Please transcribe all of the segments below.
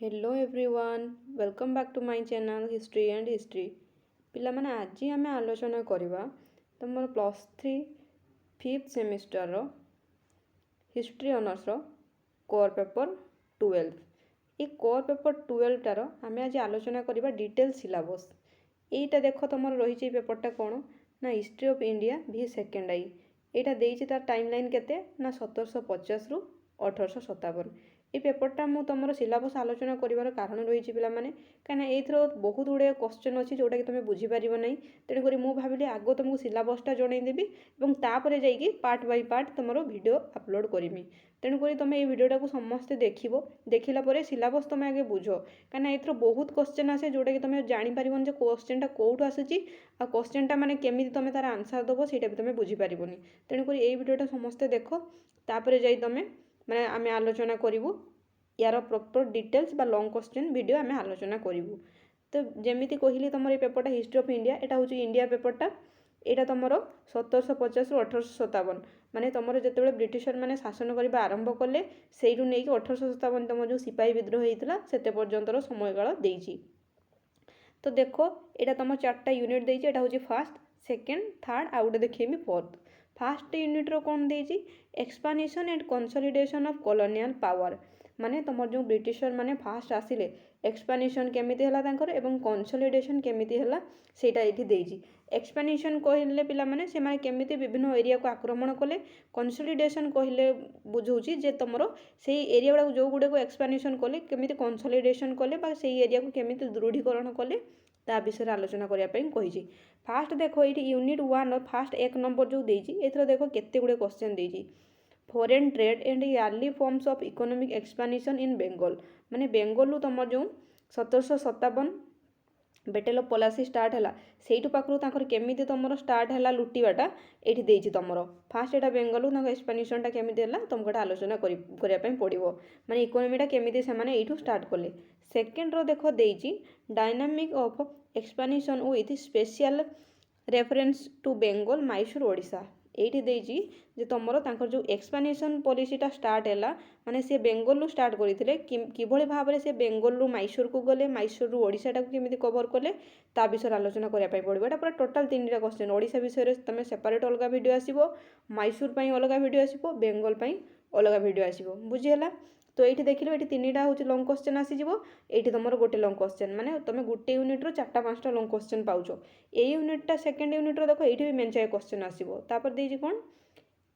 Hello everyone welcome back to my channel history and history पिला माने आज आम आलोचना करवा तुम plus three fifth semester history honours core paper 12 ये कोर पेपर 12 टार आम आज आलोचना करवा डिटेल सिलेबस यहीटा देख तुम रही पेपरटा कौन ना हिस्ट्री ऑफ इंडिया भी सेकेंड आई यहाँ देती तार टाइम लाइन केते ना 1750 रु 1857 ये पेपरटा मु तुम सिलेबस आलोचना करार कारण रही पाने कहीं ये बहुत गुड़े क्वेश्चन अच्छी जोटा कि तुम बुझीपार ना तेणुक मुझे भाविली आग तुमको सिलेबसटा जनईदेवी और तापर जा पार्ट बाय पार्ट तुम वीडियो अपलोड करमी तेणुक तुम ये भिडटा को समस्ते देखला सिलेबस तुम आगे बुझ कहीं ये बहुत क्वेश्चन आसे जोटा कि तुम जापर क्वेश्चनटा कौटू आसूँ आ क्वेश्चनटा माने केमी तुम तार आंसर दब से तुम बुझीपार तेणुक ये भिडटा समस्ते देख तापर जा तुम माने आमे आलोचना करूँ यार प्रॉपर डिटेल्स बा लॉन्ग क्वेश्चन वीडियो आमे आलोचना करूँ तो जमीती कहली तुम ये पेपरटा हिस्ट्री ऑफ इंडिया यहाँ हूँ इंडिया पेपरटा यहाँ तुम 1750 रु 1857 माने तुम जो ब्रिटिशर मैंने शासन करने आरंभ कले से नहीं 1857 तुम जो सिपाही विद्रोह होता से पर्यंतर समयकाल देती तो देख यहाँ तुम 4टा यूनिट देती यहाँ हूँ फास्ट सेकेंड थर्ड आउ गए देखेमी फोर्थ फास्ट यूनिट्र कौन देती expansion and consolidation of colonial power माने तुम जो ब्रिटिशर माने फास्ट आसिले एक्सपांशन केमिति हला तांकर एवं कंसोलिडेशन केमिति हला सेटा एठी देजी एक्सपांशन कहले पिला माने से माने केमिति विभिन्न एरिया को आक्रमण कले कंसोलिडेशन कहले बुझौची जे तुमरो सेही एरिया गुडा जो गुडे को एक्सपांशन कले केमिति कंसोलिडेशन कले बा सेही एरिया को केमिति दृढ़ीकरण कले ता विषय आलोचना करिया पई कहिची फास्ट देखो ये यूनिट 1 फास्ट 1 नंबर जो देजी एथरो देखो केते गुडे क्वेश्चन देजी foreign trade and early forms of economic expansion in Bengal माने बेंगल तुम जो 1757 बेटेल ऑफ पॉलिसी स्टार्ट है से पाखर केमी तुम स्टार्ट है लुटिवाटा ये देती तुम फास्ट यहाँ बेंगल एक्सपांशनटा केमी है तुमको आलोचना करने पड़ो माने इकोनॉमीटा केमी से स्टार्ट कले सेकेंड देख देती dynamic of expansion with special reference to Bengal Mysore Odisha ये देती जे तुम जो एक्सपांशन पॉलिसीटा स्टार्ट है माने से बेंगल स्टार्ट करते किभली भाव में से बेंगल मैसूर को गले मैसूर ओडिशा को केमी कवर कले ता विषय आलोचना करने पड़ो यहाँ पूरा टोटाल 3टा क्वेश्चन ओडिशा विषय तुम सेपरेट अलग वीडियो आसो मैसूर अलग वीडियो आसो बेंगल अलग वीडियो आसो बुझीगला तो ये देख लो ये 3टा हूँ लंग क्वेश्चन आसीजो ये तुम गोटे लंग क्वेश्चन माने तुम गोटे यूनिट्रु 4टा 5टा लंग क्वेश्चन पाउच ये यूनिटा सेकेंड यूनिट्र देख ये भी मेंचाए क्वेश्चन आसो तापर देजी कौन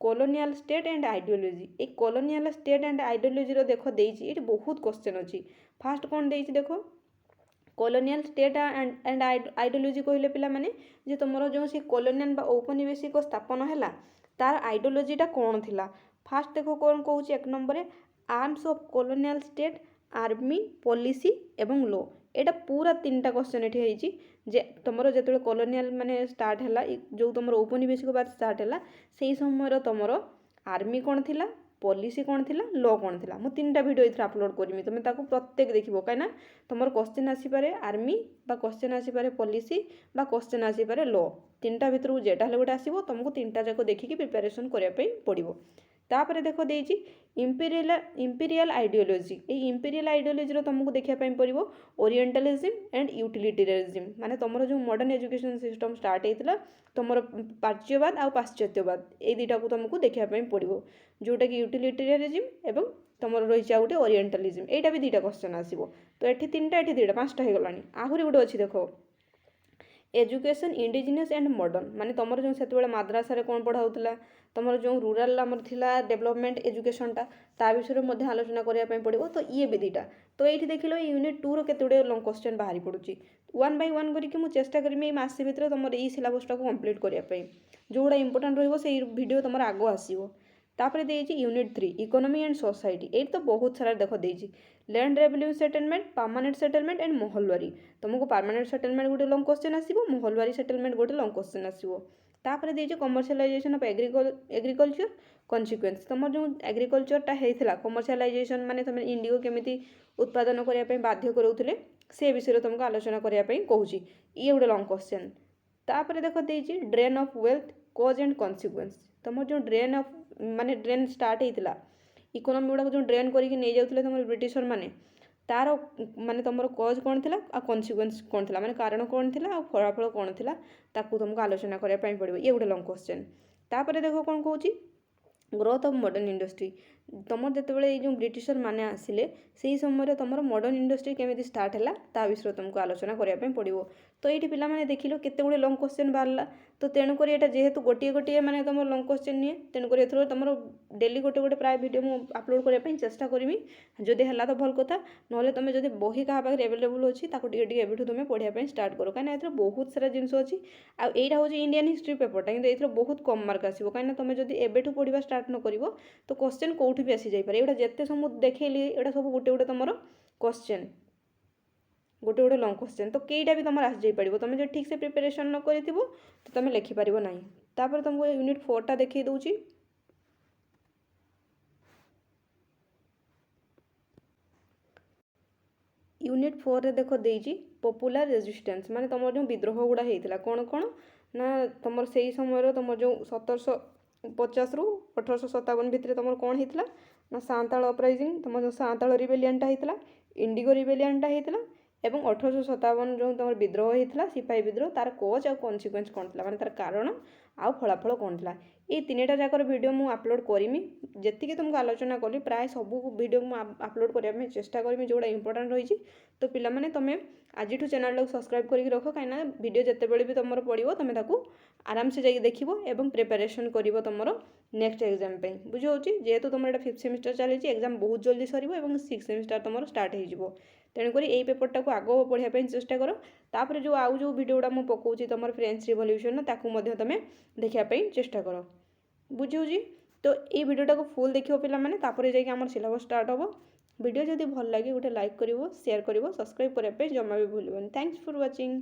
कॉलोनियल स्टेट एंड आइडियोलॉजी ये कॉलोनियल स्टेट एंड आइडियोलॉजी देख देती ये बहुत क्वेश्चन अच्छी फास्ट कौन देती देख कॉलोनियल स्टेट एंड आइडियोलॉजी कहले पिला माने जे तुम जो सी कॉलोनियल बा औपनिवेशिक स्थापन है तार आइडियोलॉजीटा कौन थिला फास्ट देखो कौन कहूँ 1 number arms of colonial state army policy एवं लॉ एटा पूरा 3टा क्वेश्चन ये जे तुम जो कॉलोनियल माने स्टार्ट है जो तुम औपनिवेशिक बाद स्टार्ट है से समय तुम आर्मी कौन थिला पॉलिसी कौन थिला लॉ कौन थिला मु 3टा वीडियो इथर अपलोड करमी तुम ताको प्रत्येक देखिबो कहीं तुम क्वेश्चन आसीपारे आर्मी बा क्वेश्चन आसीपारे पॉलिसी बा क्वेश्चन आसीपारे लॉ 3टा भितर जेटा हेले गोटे आसीबो तुमको 3टा जाक देखिकी प्रिपरेशन करिया पई पड़िबो तापर देख देती इंपीरियल आइडियोलॉजी ये इंपीरियल आइडियोलॉजी तुमको देखापी पड़ो ओरिएंटलिज्म एंड यूटिलिटेरिज्म माने तुम जो मॉडर्न एजुकेशन सिस्टम स्टार्ट होता तुम प्राच्यवाद आ पाश्चात्यवाद ये 2टा को तुमको देखापी पड़ो जोटा कि यूटिलिटेरिज्म एवं तुम रही गोटे ओरिएंटलिज्म यहाँ भी 2टा क्वेश्चन आसो तो ये 3टा ये 2टा 5टा हो गलानी आहरी गोटे अच्छी देख एजुकेशन इंडिजिनियस एंड मॉडर्न माने तुम जो से मद्रासा कौन पढ़ाऊला तुम जो रूराल आमर थिला डेवलपमेंट एजुकेशनटा ता विषय में आलोचना करने पड़ो तो ये भी 2टा तो ये देख लो यूनिट 2 केते गुडे लंग क्वेश्चन बाहरी पड़ुची 1 बाय 1 करके चेष्टा करी मासे भितर तुम ये सिलेबसटा को कंप्लीट करने जोड़ा इंपोर्टेंट रही वीडियो तुम आग आसो तापर देती यूनिट 3 इकोनॉमी एंड सोसाइटी ये तो बहुत सारा देख देती land revenue settlement permanent settlement and Mahalwari तुमको परमानेंट सेटलमेंट गोटे लंग क्वेश्चन आसो महलवारी सेटलमेंट गोटे लंग क्वेश्चन आसो तापर देती कमर्शियलाइजेशन ऑफ एग्रीकल्चर कन्सिक्वेंस तुम जो एग्रीकल्चरटा होता कमर्शियलाइजेशन माने तुम इंडिगो केमिति उत्पादन करने बाध्य करोले से विषय तुमको आलोचना करने कहूँ ये गोटे लंग क्वेश्चन तापर देख देती drain of wealth cause and consequence तुम जो ड्रेन ऑफ माने ड्रेन स्टार्ट होता इकोनॉमी गुड़ा जो ड्रेन करके नहीं जाते तुम ब्रिटिशर माने तार माने तुम कज कौन थी आ कन्सिक्वेन्स कौन थी माने कारण कौन थी आ फलाफल कौन थी ताकू तुमको आलोचना करने पड़ो ये गोटे लंग क्वेश्चन। तापर देख कौन कौच ग्रोथ ऑफ मॉडर्न इंडस्ट्री तुम जिते जो ब्रिटिशर माने आसिले से समय तुम मॉडर्न इंडस्ट्री केमी स्टार्ट है ता विषय तुमको आलोचना करने पड़ो। तो ये पे देखिल केते गुड़े लंग क्वेश्चन बाहर तो तेणुक ये जेहेतु गोटे गोटे मैंने तुम लंग क्वेश्चन निए तेणुक एथर तुम डेली गोटे गोटे प्राय वीडियो मु अपलोड करने चेष्टा करी जदि है तो भल कथा ना तुम जब बही क्या पाखे एवेलेबल अच्छी एवं तुम पढ़ाई स्टार्ट कर कहीं बहुत सारा जिन अच्छी आईटा हूँ इंडियन हिस्ट्री पेपरटा कि बहुत कम मार्क आसो कहीं तुम जब एवं पढ़ा स्टार्ट न कर तो क्वेश्चन कौटी भी आसी जापे ये जिते सब देखली ये सब गोटे गोटे तुम क्वेश्चन गोटे गोटे लंग क्वेश्चन तो कईटा भी तुम आसी जापर तुम जो ठीक से प्रिपेरेसन न कर तो तुम लिखिपार ना। तापर तुमको यूनिट 4टा देखी दूची यूनिट 4 रे देख देजी पॉपुलर रेजिस्टेंस माने तुम जो विद्रोह गुड़ा होता कौन कौन ना तुम से समय तुम जो 1750 रु 1857 भितर तुम कौन होता ना सांताल अपराइजिंग तुम जो सांताल रिबेलियनटा होता इंडिगो रिबेलियनटा होता एवं 1857 जो तुम विद्रोह होता सिपाही विद्रोह तार कोज आ कन्सिक्वेन्स कौन था माने तार कारण आउ फलाफल कौन था ये 3टा जाकर वीडियो मु अपलोड करमी जी तुमको आलोचना कली प्राय सब वीडियो मु अपलोड करने चेष्टा करमी जोड़ा इंपोर्टेंट रही। तो पिला माने तुम आज चैनल को सब्सक्राइब करके रख कहीं वीडियो जितेबाला भी तुम पड़ो तुम आराम से जाकि देख और प्रिपेरेसन कर तुम नेक्स्ट एग्जाम बुझे जेहेतु तुम 5th सेमिस्टर चली एग्जाम बहुत जल्दी सर 6th सेमिस्टर तुम स्टार्ट हो तेणुक यही पेपरटा को आग पढ़ाई चेष्टा कर। तापर जो आउ जो वीडियो गुड़ा मुझे पकाऊँ तुम फ्रेंच रिवोल्यूशन ताकू तुम देखापी चेष्टा कर बुझे। तो ये वीडियोटा को फुल देखो पे तापर जाकि आम सिलेबस स्टार्ट हो वीडियो जदि भल लगे गोटे लाइक करो शेयर करो सब्सक्राइब करने जमा भी भूल। Thanks for watching.